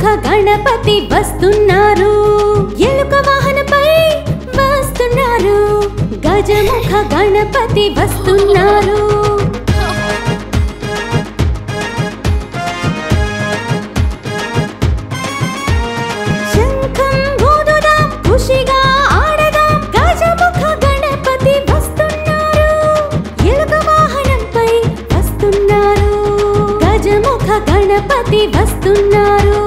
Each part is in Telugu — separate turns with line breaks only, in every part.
గజముఖ గణపతి వస్తున్నారు ఎలుక వాహనపై వస్తున్నారు గజముఖ గణపతి వస్తున్నారు శంఖం ఊదుదాం ఖుషిగా ఆడదాం గజముఖ గణపతి వస్తున్నారు ఎలుక వాహనంపై వస్తున్నారు గజముఖ గణపతి వస్తున్నారు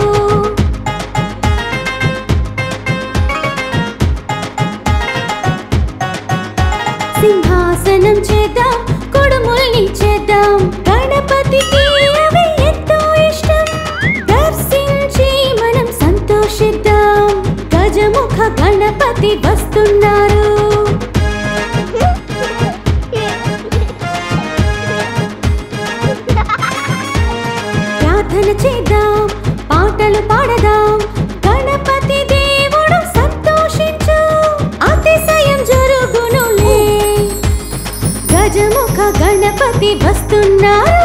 సింహాసనం చేద్దాం కొడుముల్ని చేద్దాం గణపతికి అవి ఎంతో ఇష్టం దర్శించి మనం సంతోషిద్దాం గజముఖ గణపతి వస్తున్నారు ప్రార్థన చేద్దాం పాటలు పాడదాం గణపతి దేవుడు సంతోషించు అతిశయం జరుగునులే గజముఖ గణపతి వస్తున్నారు